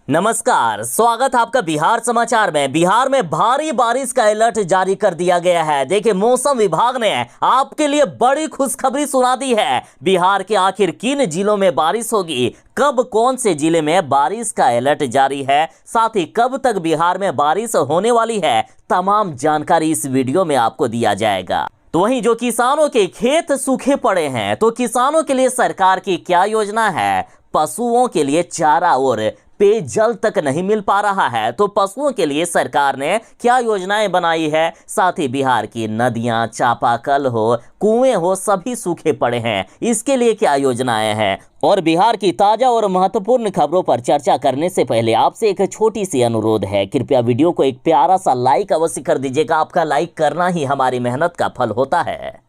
नमस्कार, स्वागत है आपका बिहार समाचार में। बिहार में भारी बारिश का अलर्ट जारी कर दिया गया है। देखिए, मौसम विभाग ने आपके लिए बड़ी खुशखबरी सुना दी है। बिहार के आखिर किन जिलों में बारिश होगी, कब कौन से जिले में बारिश का अलर्ट जारी है, साथ ही कब तक बिहार में बारिश होने वाली है, तमाम जानकारी इस वीडियो में आपको दिया जाएगा। तो वहीं जो किसानों के खेत सूखे पड़े हैं, तो किसानों के लिए सरकार की क्या योजना है। पशुओं के लिए चारा और पेयजल तक नहीं मिल पा रहा है, तो पशुओं के लिए सरकार ने क्या योजनाएं बनाई है। साथ ही बिहार की नदियां, चापाकल हो, कुएं हो, सभी सूखे पड़े हैं, इसके लिए क्या योजनाएं हैं। और बिहार की ताजा और महत्वपूर्ण खबरों पर चर्चा करने से पहले आपसे एक छोटी सी अनुरोध है, कृपया वीडियो को एक प्यारा सा लाइक अवश्य कर दीजिएगा। आपका लाइक करना ही हमारी मेहनत का फल होता है।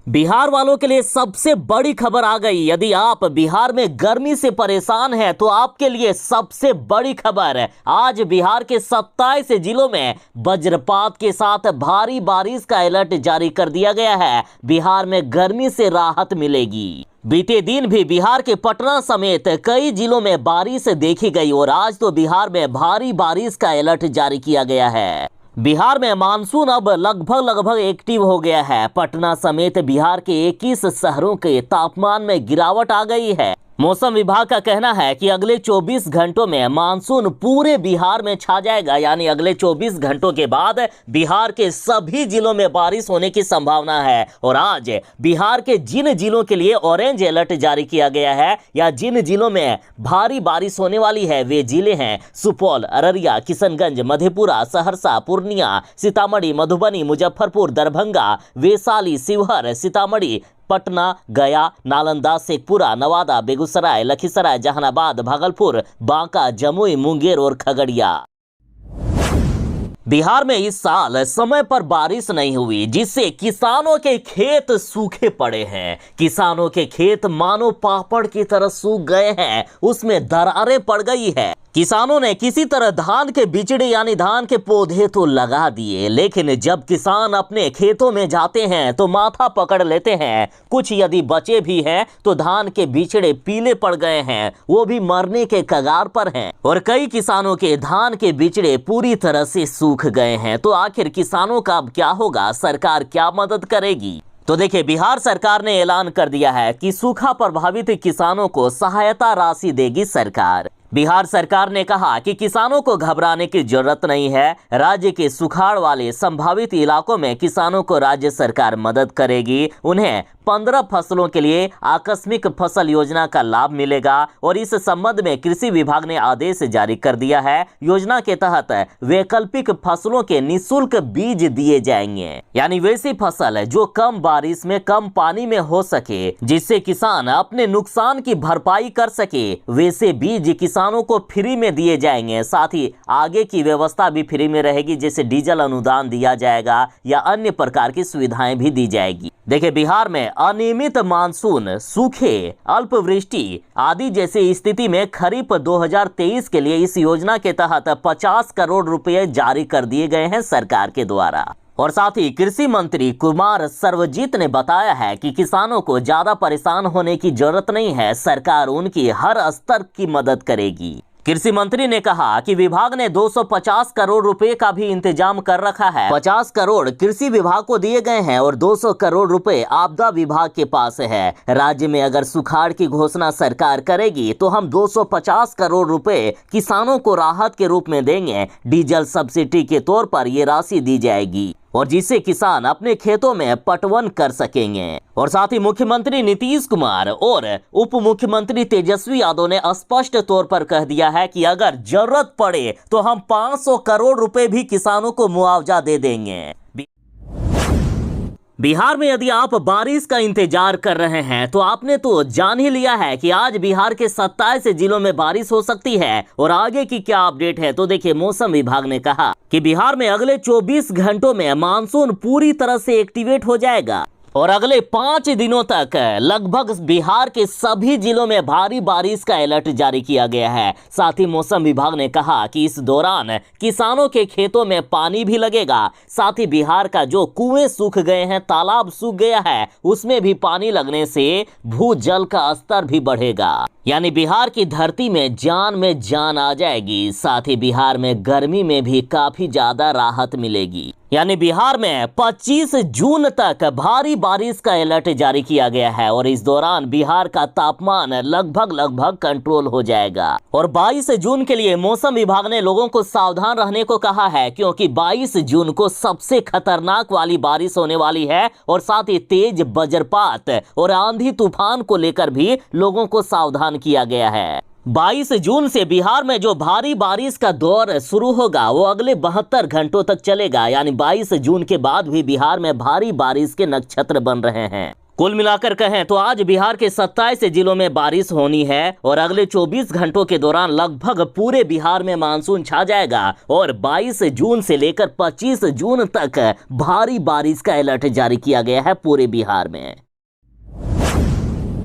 बिहार वालों के लिए सबसे बड़ी खबर आ गई। यदि आप बिहार में गर्मी से परेशान हैं, तो आपके लिए सबसे बड़ी खबर है। आज बिहार के 27 जिलों में वज्रपात के साथ भारी बारिश का अलर्ट जारी कर दिया गया है। बिहार में गर्मी से राहत मिलेगी। बीते दिन भी बिहार के पटना समेत कई जिलों में बारिश देखी गई और आज तो बिहार में भारी बारिश का अलर्ट जारी किया गया है। बिहार में मानसून अब लगभग एक्टिव हो गया है। पटना समेत बिहार के 21 शहरों के तापमान में गिरावट आ गई है। मौसम विभाग का कहना है कि अगले 24 घंटों में मानसून पूरे बिहार में छा जाएगा, यानी अगले 24 घंटों के बाद बिहार के सभी जिलों में बारिश होने की संभावना है। और आज बिहार के जिन जिलों के लिए ऑरेंज अलर्ट जारी किया गया है या जिन जिलों में भारी बारिश होने वाली है, वे जिले हैं सुपौल, अररिया, किशनगंज, मधेपुरा, सहरसा, पूर्णिया, सीतामढ़ी, मधुबनी, मुजफ्फरपुर, दरभंगा, वैशाली, शिवहर, सीतामढ़ी, पटना, गया, नालंदा, शेखपुरा, नवादा, बेगूसराय, लखीसराय, जहानाबाद, भागलपुर, बांका, जमुई, मुंगेर और खगड़िया। बिहार में इस साल समय पर बारिश नहीं हुई, जिससे किसानों के खेत सूखे पड़े हैं। किसानों के खेत मानो पापड़ की तरह सूख गए हैं, उसमें दरारें पड़ गई है। किसानों ने किसी तरह धान के बिचड़े यानी धान के पौधे तो लगा दिए, लेकिन जब किसान अपने खेतों में जाते हैं तो माथा पकड़ लेते हैं। कुछ यदि बचे भी हैं तो धान के बिचड़े पीले पड़ गए हैं, वो भी मरने के कगार पर हैं। और कई किसानों के धान के बिचड़े पूरी तरह से सूख गए हैं। तो आखिर किसानों का अब क्या होगा, सरकार क्या मदद करेगी। तो देखिए, बिहार सरकार ने ऐलान कर दिया है कि सूखा प्रभावित किसानों को सहायता राशि देगी सरकार। बिहार सरकार ने कहा कि किसानों को घबराने की जरूरत नहीं है। राज्य के सुखाड़ वाले संभावित इलाकों में किसानों को राज्य सरकार मदद करेगी। उन्हें 15 फसलों के लिए आकस्मिक फसल योजना का लाभ मिलेगा और इस संबंध में कृषि विभाग ने आदेश जारी कर दिया है। योजना के तहत वैकल्पिक फसलों के निःशुल्क बीज दिए जाएंगे, यानी वैसी फसल जो कम बारिश में, कम पानी में हो सके, जिससे किसान अपने नुकसान की भरपाई कर सके, वैसे बीज किसानों को फ्री में दिए जाएंगे। साथ ही आगे की व्यवस्था भी फ्री में रहेगी, जैसे डीजल अनुदान दिया जाएगा या अन्य प्रकार की सुविधाएं भी दी जाएगी। देखिए, बिहार में अनियमित मानसून, सूखे, अल्पवृष्टि आदि जैसी स्थिति में खरीफ 2023 के लिए इस योजना के तहत 50 करोड़ रुपए जारी कर दिए गए हैं सरकार के द्वारा। और साथ ही कृषि मंत्री कुमार सर्वजीत ने बताया है कि किसानों को ज्यादा परेशान होने की जरूरत नहीं है, सरकार उनकी हर स्तर की मदद करेगी। कृषि मंत्री ने कहा कि विभाग ने 250 करोड़ रुपए का भी इंतजाम कर रखा है। 50 करोड़ कृषि विभाग को दिए गए हैं और 200 करोड़ रुपए आपदा विभाग के पास है। राज्य में अगर सुखाड़ की घोषणा सरकार करेगी तो हम 250 करोड़ रुपए किसानों को राहत के रूप में देंगे। डीजल सब्सिडी के तौर पर ये राशि दी जाएगी और जिससे किसान अपने खेतों में पटवन कर सकेंगे। और साथ ही मुख्यमंत्री नीतीश कुमार और उप मुख्यमंत्री तेजस्वी यादव ने स्पष्ट तौर पर कह दिया है कि अगर जरूरत पड़े तो हम 500 करोड़ रुपए भी किसानों को मुआवजा दे देंगे। बिहार में यदि आप बारिश का इंतजार कर रहे हैं तो आपने तो जान ही लिया है कि आज बिहार के 27 जिलों में बारिश हो सकती है। और आगे की क्या अपडेट है, तो देखिए, मौसम विभाग ने कहा कि बिहार में अगले 24 घंटों में मानसून पूरी तरह से एक्टिवेट हो जाएगा और अगले 5 दिनों तक लगभग बिहार के सभी जिलों में भारी बारिश का अलर्ट जारी किया गया है। साथ ही मौसम विभाग ने कहा कि इस दौरान किसानों के खेतों में पानी भी लगेगा। साथ ही बिहार का जो कुएं सूख गए हैं, तालाब सूख गया है, उसमें भी पानी लगने से भूजल का स्तर भी बढ़ेगा। यानी बिहार की धरती में जान आ जाएगी। साथ ही बिहार में गर्मी में भी काफी ज्यादा राहत मिलेगी। यानी बिहार में 25 जून तक भारी बारिश का अलर्ट जारी किया गया है और इस दौरान बिहार का तापमान लगभग कंट्रोल हो जाएगा। और 22 जून के लिए मौसम विभाग ने लोगों को सावधान रहने को कहा है, क्योंकि 22 जून को सबसे खतरनाक वाली बारिश होने वाली है और साथ ही तेज वज्रपात और आंधी तूफान को लेकर भी लोगों को सावधान किया गया है। 22 जून से बिहार में जो भारी बारिश का दौर शुरू होगा वो अगले 72 घंटों तक चलेगा। यानी 22 जून के बाद भी बिहार में भारी बारिश के नक्षत्र बन रहे हैं। कुल मिलाकर कहें तो आज बिहार के 27 जिलों में बारिश होनी है और अगले 24 घंटों के दौरान लगभग पूरे बिहार में मानसून छा जाएगा और 22 जून से लेकर 25 जून तक भारी बारिश का अलर्ट जारी किया गया है पूरे बिहार में।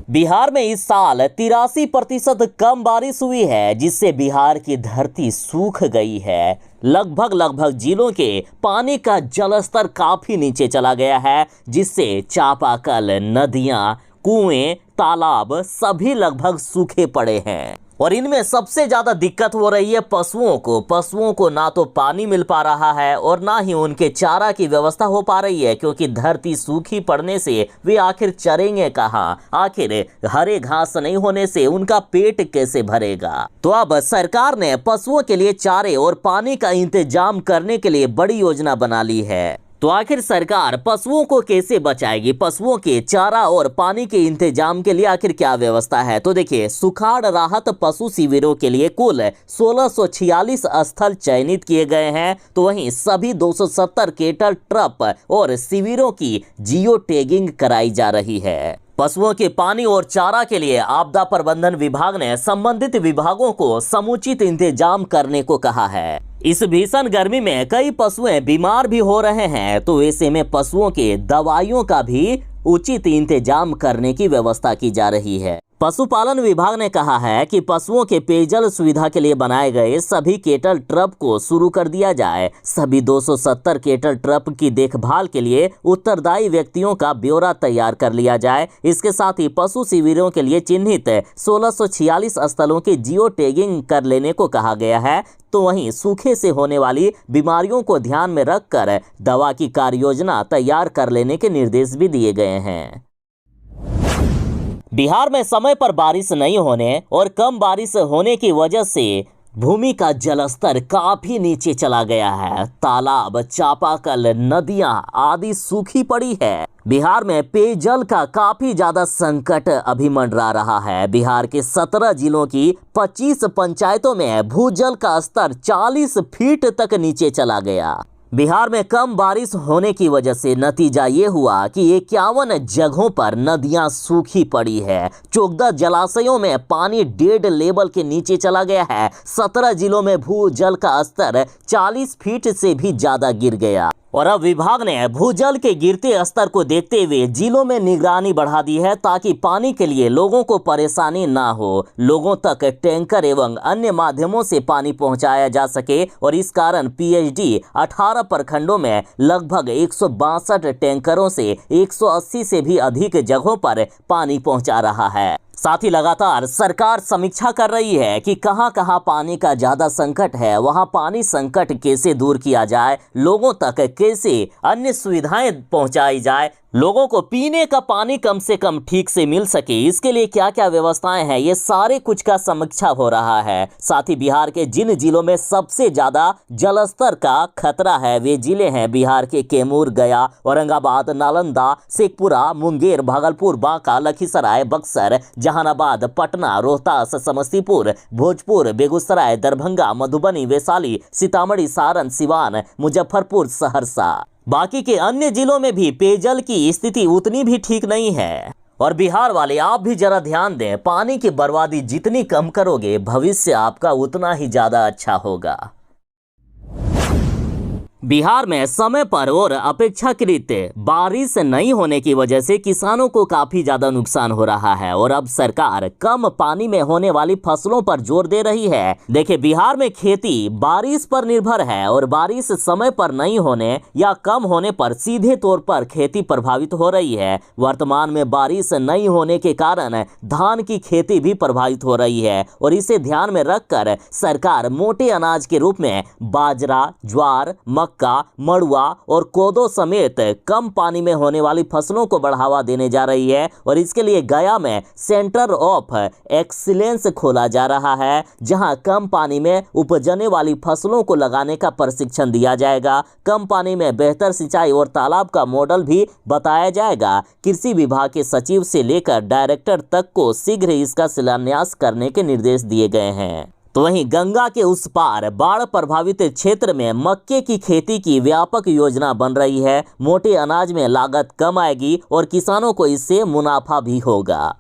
बिहार में इस साल 83% कम बारिश हुई है, जिससे बिहार की धरती सूख गई है। लगभग जिलों के पानी का जलस्तर काफी नीचे चला गया है, जिससे चापाकल, नदियां, कुएं, तालाब सभी लगभग सूखे पड़े हैं। और इनमें सबसे ज्यादा दिक्कत हो रही है पशुओं को ना तो पानी मिल पा रहा है और ना ही उनके चारा की व्यवस्था हो पा रही है, क्योंकि धरती सूखी पड़ने से वे आखिर चरेंगे कहाँ? आखिर हरे घास नहीं होने से उनका पेट कैसे भरेगा? तो अब सरकार ने पशुओं के लिए चारे और पानी का इंतजाम करने के लिए बड़ी योजना बना ली है। तो आखिर सरकार पशुओं को कैसे बचाएगी? पशुओं के चारा और पानी के इंतजाम के लिए आखिर क्या व्यवस्था है? तो देखिए, सुखाड़ राहत पशु शिविरों के लिए कुल 1646 स्थल चयनित किए गए हैं। तो वहीं सभी 270 केटल ट्रप और शिविरों की जियो टैगिंग कराई जा रही है। पशुओं के पानी और चारा के लिए आपदा प्रबंधन विभाग ने संबंधित विभागों को समुचित इंतजाम करने को कहा है। इस भीषण गर्मी में कई पशुएं बीमार भी हो रहे हैं, तो ऐसे में पशुओं के दवाइयों का भी उचित इंतजाम करने की व्यवस्था की जा रही है। पशुपालन विभाग ने कहा है कि पशुओं के पेयजल सुविधा के लिए बनाए गए सभी केटल ट्रप को शुरू कर दिया जाए। सभी 270 केटल ट्रप की देखभाल के लिए उत्तरदायी व्यक्तियों का ब्यौरा तैयार कर लिया जाए। इसके साथ ही पशु शिविरों के लिए चिन्हित 1646 स्थलों की जियो टैगिंग कर लेने को कहा गया है। तो वहीं सूखे से होने वाली बीमारियों को ध्यान में रखकर दवा की कार्य योजना तैयार कर लेने के निर्देश भी दिए गए हैं। बिहार में समय पर बारिश नहीं होने और कम बारिश होने की वजह से भूमि का जलस्तर काफी नीचे चला गया है। तालाब, चापाकल, नदियां आदि सूखी पड़ी है। बिहार में पेयजल का काफी ज्यादा संकट अभी मंडरा रहा है। बिहार के 17 जिलों की 25 पंचायतों में भूजल का स्तर 40 फीट तक नीचे चला गया। बिहार में कम बारिश होने की वजह से नतीजा ये हुआ कि 51 जगहों पर नदियां सूखी पड़ी है। 14 जलाशयों में पानी डेड लेवल के नीचे चला गया है। 17 जिलों में भूजल का स्तर 40 फीट से भी ज्यादा गिर गया। और अब विभाग ने भूजल के गिरते स्तर को देखते हुए जिलों में निगरानी बढ़ा दी है, ताकि पानी के लिए लोगों को परेशानी ना हो। लोगों तक टैंकर एवं अन्य माध्यमों से पानी पहुंचाया जा सके और इस कारण पीएचडी 18 प्रखंडों में लगभग 162 टैंकरों से 180 से भी अधिक जगहों पर पानी पहुंचा रहा है। साथ ही लगातार सरकार समीक्षा कर रही है कि कहां कहां पानी का ज्यादा संकट है, वहां पानी संकट कैसे दूर किया जाए, लोगों तक कैसे अन्य सुविधाएं पहुंचाई जाए, लोगों को पीने का पानी कम से कम ठीक से मिल सके, इसके लिए क्या क्या व्यवस्थाएं हैं, ये सारे कुछ का समीक्षा हो रहा है। साथ ही बिहार के जिन जिलों में सबसे ज्यादा जलस्तर का खतरा है वे जिले हैं बिहार के कैमूर, गया, औरंगाबाद, नालंदा, शेखपुरा, मुंगेर, भागलपुर, बांका, लखीसराय, बक्सर, जहानाबाद, पटना, रोहतास, समस्तीपुर, भोजपुर, बेगूसराय, दरभंगा, मधुबनी, वैशाली, सीतामढ़ी, सारण, सिवान, मुजफ्फरपुर, सहरसा। बाकी के अन्य जिलों में भी पेयजल की स्थिति उतनी भी ठीक नहीं है। और बिहार वाले आप भी जरा ध्यान दें, पानी की बर्बादी जितनी कम करोगे भविष्य आपका उतना ही ज्यादा अच्छा होगा। बिहार में समय पर और अपेक्षाकृत बारिश नहीं होने की वजह से किसानों को काफी ज्यादा नुकसान हो रहा है और अब सरकार कम पानी में होने वाली फसलों पर जोर दे रही है। देखिए, बिहार में खेती बारिश पर निर्भर है और बारिश समय पर नहीं होने या कम होने पर सीधे तौर पर खेती प्रभावित हो रही है। वर्तमान में बारिश नहीं होने के कारण धान की खेती भी प्रभावित हो रही है और इसे ध्यान में रखकर सरकार मोटे अनाज के रूप में बाजरा, ज्वार, मक्का, मड़ुआ और कोदो समेत कम पानी में होने वाली फसलों को बढ़ावा देने जा रही है और इसके लिए गया में सेंटर ऑफ एक्सीलेंस खोला जा रहा है, जहां कम पानी में उपजने वाली फसलों को लगाने का प्रशिक्षण दिया जाएगा। कम पानी में बेहतर सिंचाई और तालाब का मॉडल भी बताया जाएगा। कृषि विभाग के सचिव से लेकर डायरेक्टर तक को शीघ्र इसका शिलान्यास करने के निर्देश दिए गए हैं। तो वहीं गंगा के उस पार बाढ़ प्रभावित क्षेत्र में मक्के की खेती की व्यापक योजना बन रही है। मोटे अनाज में लागत कम आएगी और किसानों को इससे मुनाफा भी होगा।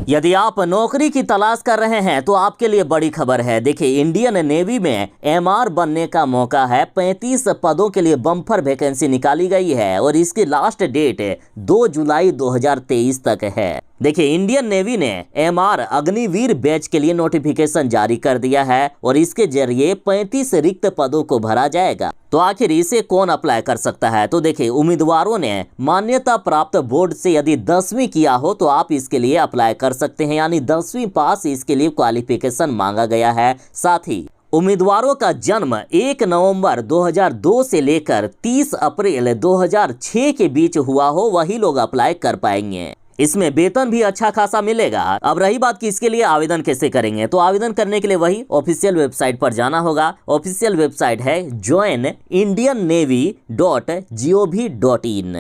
यदि आप नौकरी की तलाश कर रहे हैं तो आपके लिए बड़ी खबर है। देखिए, इंडियन नेवी में एमआर बनने का मौका है। 35 पदों के लिए बम्पर वैकेंसी निकाली गई है और इसकी लास्ट डेट 2 जुलाई 2023 तक है। देखिए, इंडियन नेवी ने एमआर अग्निवीर बैच के लिए नोटिफिकेशन जारी कर दिया है और इसके जरिए 35 रिक्त पदों को भरा जाएगा। तो आखिर इसे कौन अप्लाई कर सकता है? तो देखिए, उम्मीदवारों ने मान्यता प्राप्त बोर्ड से यदि 10वीं किया हो तो आप इसके लिए अप्लाई कर सकते हैं, यानी 10वीं पास इसके लिए क्वालिफिकेशन मांगा गया है। साथ ही उम्मीदवारों का जन्म 1 नवंबर 2002 से लेकर 30 अप्रैल 2006 के बीच हुआ हो, वही लोग अप्लाई कर पाएंगे। इसमें वेतन भी अच्छा खासा मिलेगा। अब रही बात कि इसके लिए आवेदन कैसे करेंगे, तो आवेदन करने के लिए वही ऑफिशियल वेबसाइट पर जाना होगा। ऑफिशियल वेबसाइट है joinindiannavy.gov.in।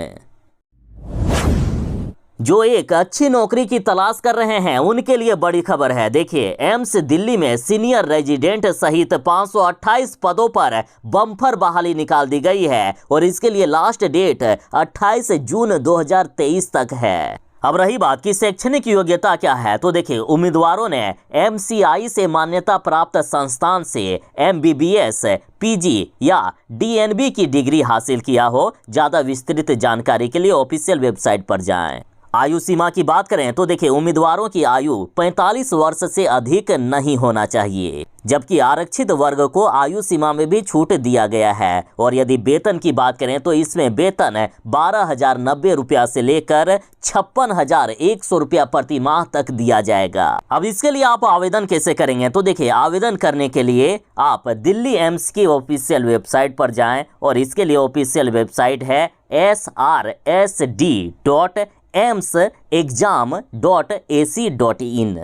जो एक अच्छी नौकरी की तलाश कर रहे हैं उनके लिए बड़ी खबर है। देखिए, एम्स दिल्ली में सीनियर रेजिडेंट सहित 528 पदों पर बम्पर बहाली निकाल दी गई है और इसके लिए लास्ट डेट 28 जून 2023 तक है। अब रही बात कि शैक्षणिक योग्यता क्या है, तो देखिए, उम्मीदवारों ने एमसीआई से मान्यता प्राप्त संस्थान से एमबीबीएस, पीजी या डीएनबी की डिग्री हासिल किया हो। ज़्यादा विस्तृत जानकारी के लिए ऑफिशियल वेबसाइट पर जाएं। आयु सीमा की बात करें तो देखिए, उम्मीदवारों की आयु 45 वर्ष से अधिक नहीं होना चाहिए, जबकि आरक्षित वर्ग को आयु सीमा में भी छूट दिया गया है। और यदि वेतन की बात करें तो इसमें वेतन 12,090 रुपया से लेकर 56,100 रुपया प्रति माह तक दिया जाएगा। अब इसके लिए आप आवेदन कैसे करेंगे, तो देखिए, आवेदन करने के लिए आप दिल्ली एम्स की ऑफिशियल वेबसाइट पर जाएं और इसके लिए ऑफिशियल वेबसाइट है srsd.emsexam.ac.in।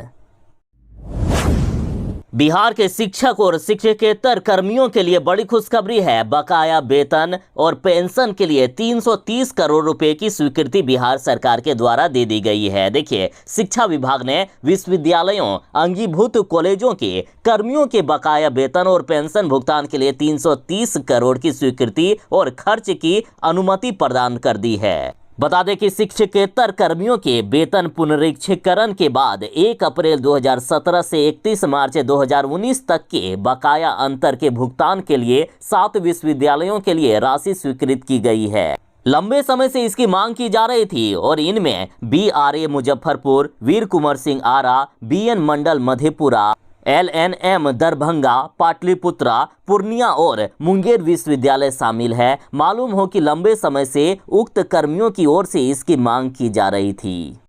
बिहार के शिक्षक और शिक्षकेतर कर्मियों के लिए बड़ी खुशखबरी है। बकाया वेतन और पेंशन के लिए 330 करोड़ रुपए की स्वीकृति बिहार सरकार के द्वारा दे दी गई है। देखिए, शिक्षा विभाग ने विश्वविद्यालयों, अंगीभूत कॉलेजों के कर्मियों के बकाया वेतन और पेंशन भुगतान के लिए 330 करोड़ की स्वीकृति और खर्च की अनुमति प्रदान कर दी है। बता दें कि शिक्षकेतर कर्मियों के वेतन पुनरीक्षीकरण के बाद 1 अप्रैल 2017 से 31 मार्च 2019 तक के बकाया अंतर के भुगतान के लिए 7 विश्वविद्यालयों के लिए राशि स्वीकृत की गई है। लंबे समय से इसकी मांग की जा रही थी और इनमें BRA मुजफ्फरपुर, वीर कुंवर सिंह आरा, BN मंडल मधेपुरा, LNM दरभंगा, पाटलिपुत्रा, पूर्णिया और मुंगेर विश्वविद्यालय शामिल है। मालूम हो कि लंबे समय से उक्त कर्मियों की ओर से इसकी मांग की जा रही थी।